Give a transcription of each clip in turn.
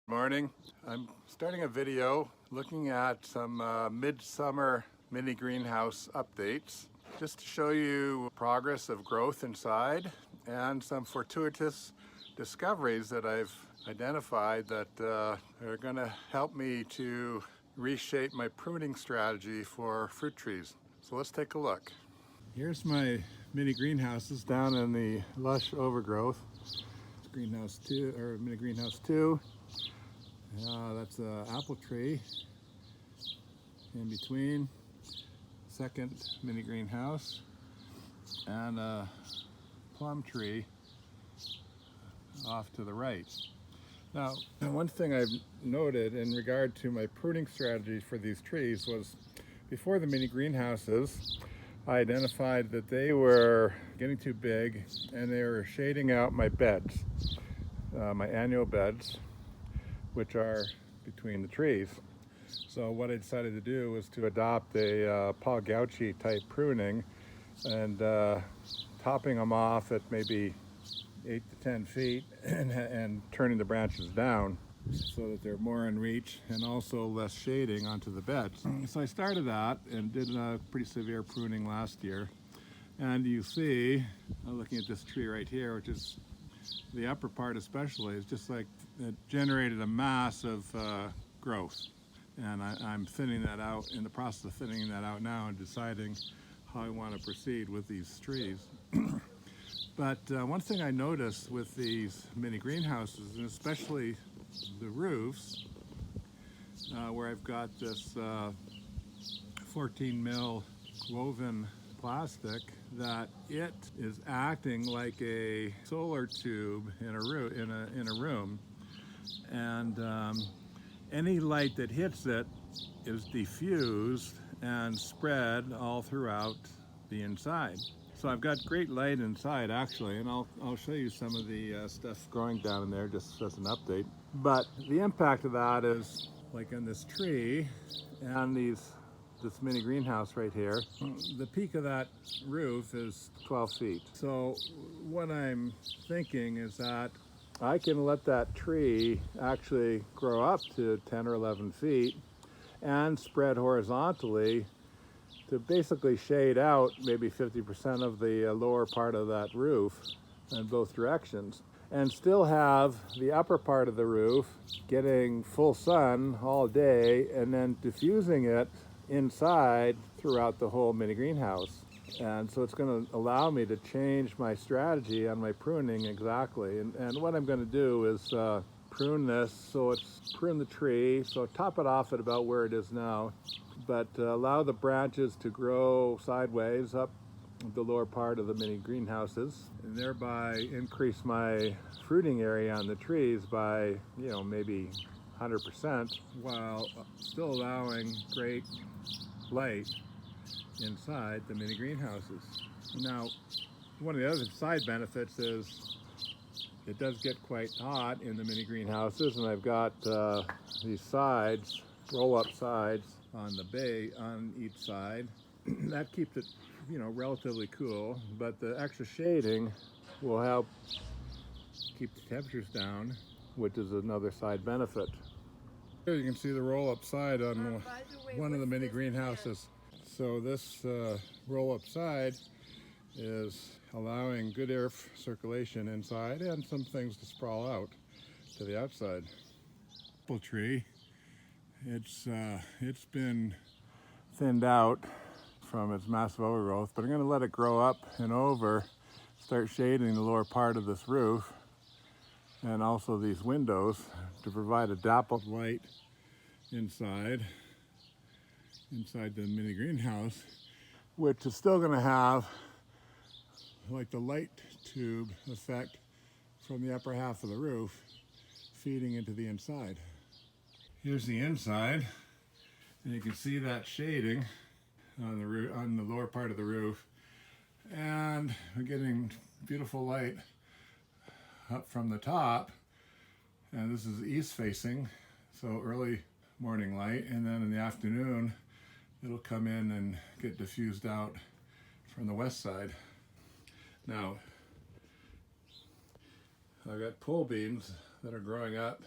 Morning. I'm starting a video looking at some midsummer mini greenhouse updates just to show you progress of growth inside and some fortuitous discoveries that I've identified that are going to help me to reshape my pruning strategy for fruit trees. So let's take a look. Here's my mini greenhouses down in the lush overgrowth. It's greenhouse 2 or mini greenhouse 2. That's an apple tree in between, second mini greenhouse, and a plum tree off to the right. Now, one thing I've noted in regard to my pruning strategy for these trees was before the mini greenhouses, I identified that they were getting too big and they were shading out my beds, my annual beds, which are between the trees. So what I decided to do was to adopt a Paul Gauchi type pruning and topping them off at maybe 8 to 10 feet and turning the branches down so that they're more in reach and also less shading onto the beds. So I started that and did a pretty severe pruning last year. And you see, looking at this tree right here, which is the upper part especially, is just like it generated a mass of growth. And I'm thinning that out, in the process of thinning that out now and deciding how I want to proceed with these trees. But one thing I noticed with these mini greenhouses, and especially the roofs, where I've got this 14 mil woven plastic, that it is acting like a solar tube in a room, and any light that hits it is diffused and spread all throughout the inside. So I've got great light inside actually, and I'll show you some of the stuff growing down in there just as an update. But the impact of that is like on this tree and this mini greenhouse right here, the peak of that roof is 12 feet. So what I'm thinking is that I can let that tree actually grow up to 10 or 11 feet and spread horizontally to basically shade out maybe 50% of the lower part of that roof in both directions, and still have the upper part of the roof getting full sun all day and then diffusing it inside throughout the whole mini greenhouse. And so it's going to allow me to change my strategy on my pruning exactly. And what I'm going to do is prune this, so it's prune the tree, so top it off at about where it is now, but allow the branches to grow sideways up the lower part of the mini greenhouses, and thereby increase my fruiting area on the trees by, maybe 100%, while still allowing great light inside the mini greenhouses. Now, one of the other side benefits is it does get quite hot in the mini greenhouses, and I've got these sides, roll-up sides on the bay on each side. That keeps it, relatively cool, but the extra shading will help keep the temperatures down, which is another side benefit. Here you can see the roll-up side on one of the mini greenhouses. So this roll-up side is allowing good air circulation inside and some things to sprawl out to the outside. Apple tree, it's been thinned out from its massive overgrowth, but I'm going to let it grow up and over, start shading the lower part of this roof and also these windows to provide a dappled light inside the mini greenhouse, which is still going to have like the light tube effect from the upper half of the roof feeding into the inside. Here's the inside, and you can see that shading on the roof, on the lower part of the roof, and we're getting beautiful light up from the top, and this is east facing, so early morning light, and then in the afternoon it'll come in and get diffused out from the west side. Now, I've got pole beans that are growing up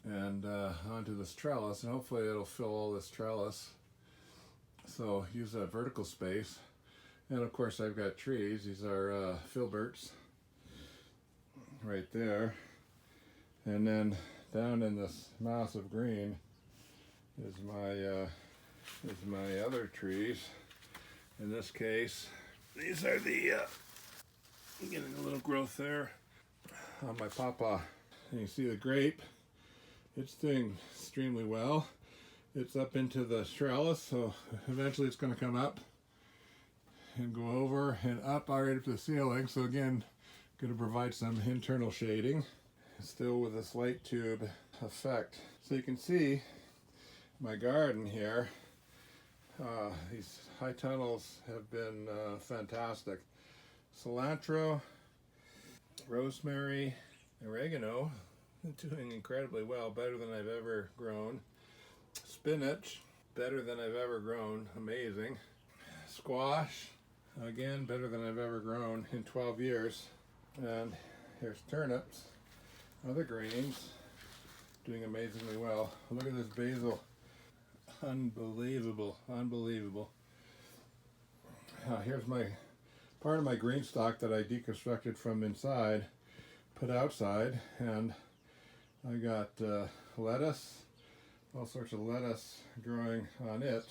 and onto this trellis, and hopefully it'll fill all this trellis. So use that vertical space. And of course I've got trees. These are filberts right there. And then down in this massive green is my other trees. In this case, these are the getting a little growth there on my pawpaw. And you see the grape, it's doing extremely well. It's up into the trellis, so eventually it's going to come up and go over and up already to the ceiling. So again, going to provide some internal shading, still with this light tube effect. So you can see my garden here. These high tunnels have been fantastic. Cilantro, rosemary, oregano, doing incredibly well, better than I've ever grown. Spinach, better than I've ever grown, amazing. Squash, again, better than I've ever grown in 12 years. And here's turnips, other greens, doing amazingly well. Look at this basil, unbelievable, unbelievable. Here's my part of my green stock that I deconstructed from inside, put outside, and I got lettuce, all sorts of lettuce growing on it,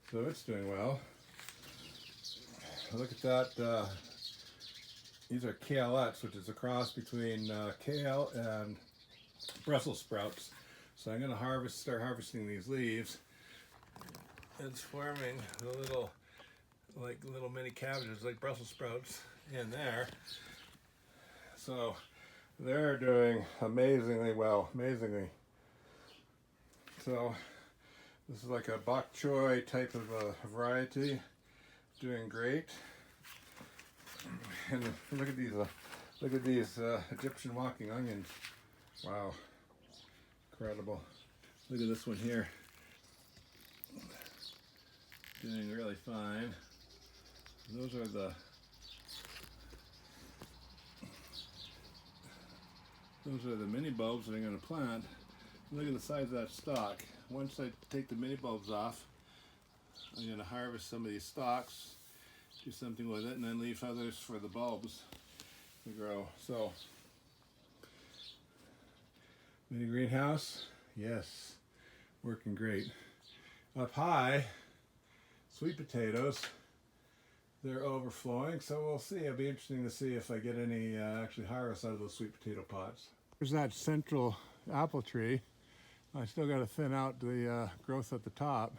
so it's doing well. Look at that, these are kaleettes, which is a cross between kale and Brussels sprouts. So I'm going to start harvesting these leaves. It's forming the little mini cabbages, like Brussels sprouts in there. So they're doing amazingly well, amazingly. So this is like a bok choy type of a variety, doing great. And look at these Egyptian walking onions. Wow, incredible. Look at this one here, doing really fine. Those are the mini bulbs that I'm going to plant. Look at the size of that stalk. Once I take the mini bulbs off, I'm going to harvest some of these stalks, do something with it, and then leave others for the bulbs to grow. So, mini greenhouse, yes, working great. Up high, sweet potatoes, they're overflowing, so we'll see. It'll be interesting to see if I get any actually harvest out of those sweet potato pots. There's that central apple tree. I still got to thin out the growth at the top.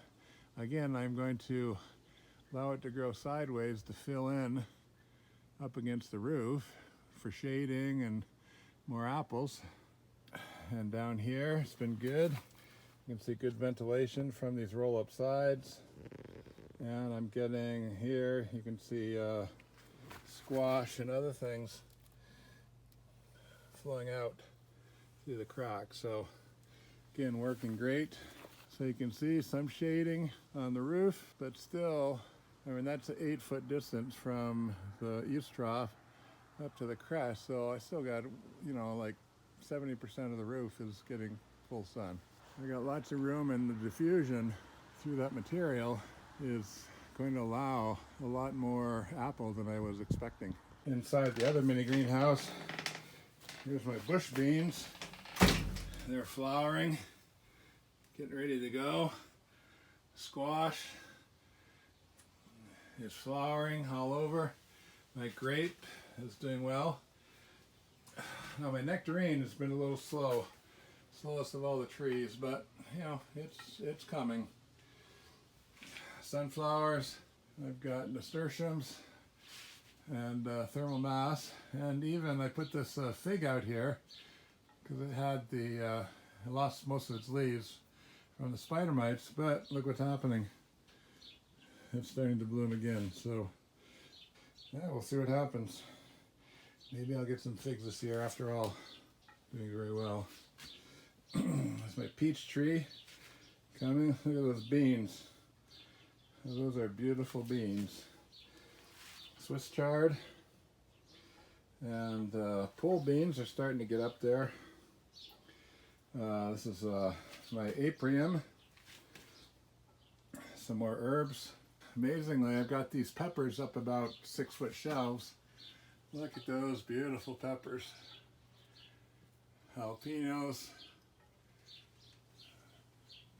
Again, I'm going to allow it to grow sideways to fill in up against the roof for shading and more apples. And down here, it's been good. You can see good ventilation from these roll-up sides. And I'm getting here, you can see squash and other things flowing out through the cracks. So again, working great. So you can see some shading on the roof, but still, I mean, that's an 8-foot distance from the eaves trough up to the crest. So I still got, you know, like 70% of the roof is getting full sun. I got lots of room, and the diffusion through that material is going to allow a lot more apple than I was expecting. Inside the other mini greenhouse, here's my bush beans. They're flowering, getting ready to go. Squash is flowering all over. My grape is doing well. Now my nectarine has been a little slow, slowest of all the trees, but you know, it's coming. Sunflowers, I've got nasturtiums and thermal mass, and even I put this fig out here because it had it lost most of its leaves from the spider mites, but look what's happening. It's starting to bloom again, so yeah, we'll see what happens. Maybe I'll get some figs this year after all. Doing very well. That's my peach tree coming. Look at those beans. Those are beautiful beans. Swiss chard and pole beans are starting to get up there. This is my apium. Some more herbs. Amazingly, I've got these peppers up about 6-foot shelves. Look at those beautiful peppers. Jalapenos,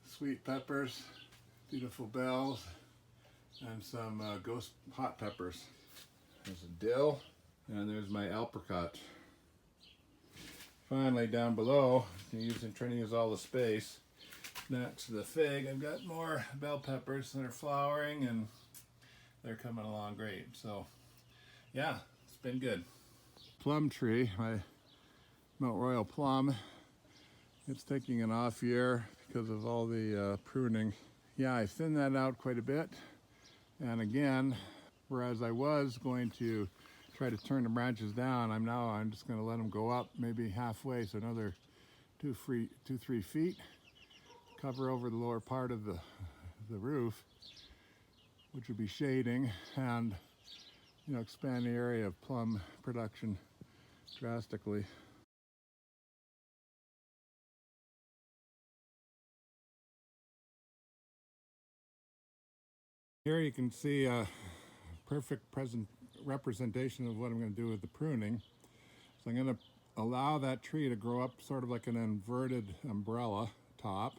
sweet peppers, beautiful bells, and some ghost hot peppers. There's a dill, and there's my apricot. Finally, down below, I'm trying to use all the space. Next to the fig, I've got more bell peppers that are flowering, and they're coming along great. So, yeah, it's been good. Plum tree, my Mount Royal plum. It's taking an off year because of all the pruning. Yeah, I thinned that out quite a bit. And again, whereas I was going to try to turn the branches down, I'm just going to let them go up maybe halfway, so another 2-3 feet. Cover over the lower part of the roof, which would be shading, and expand the area of plum production drastically. Here you can see a perfect representation of what I'm going to do with the pruning. So I'm going to allow that tree to grow up sort of like an inverted umbrella top,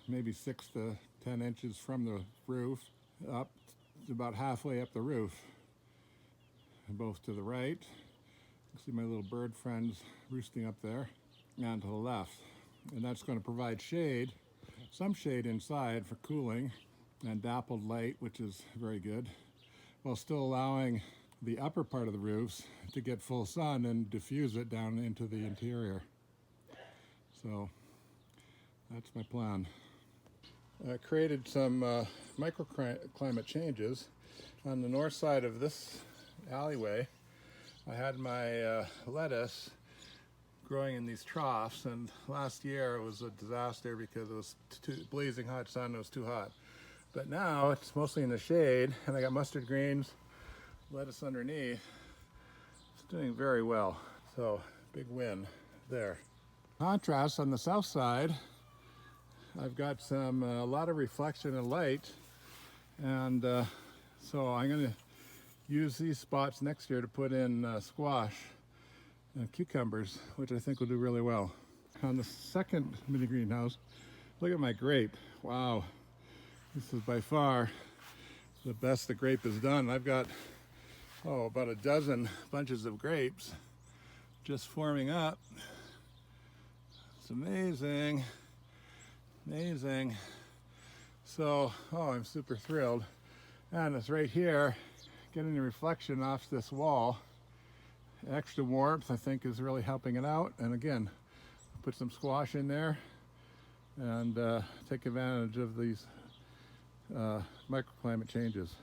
maybe 6 to 10 inches from the roof, up to about halfway up the roof, both to the right. You can see my little bird friends roosting up there, and to the left. And that's going to provide shade, some shade inside for cooling, and dappled light, which is very good, while still allowing the upper part of the roofs to get full sun and diffuse it down into the interior. So that's my plan. I created some microclimate changes. On the north side of this alleyway, I had my lettuce growing in these troughs, and last year it was a disaster because it was blazing hot sun, it was too hot. But now it's mostly in the shade, and I got mustard greens, lettuce underneath. It's doing very well, so big win there. Contrast on the south side, I've got a lot of reflection and light, and so I'm going to use these spots next year to put in squash and cucumbers, which I think will do really well. On the second mini greenhouse, look at my grape. Wow. This is by far the best the grape has done. I've got, about a dozen bunches of grapes just forming up. It's amazing, amazing. So, I'm super thrilled. And it's right here, getting the reflection off this wall. Extra warmth, I think, is really helping it out. And again, put some squash in there and take advantage of these microclimate changes.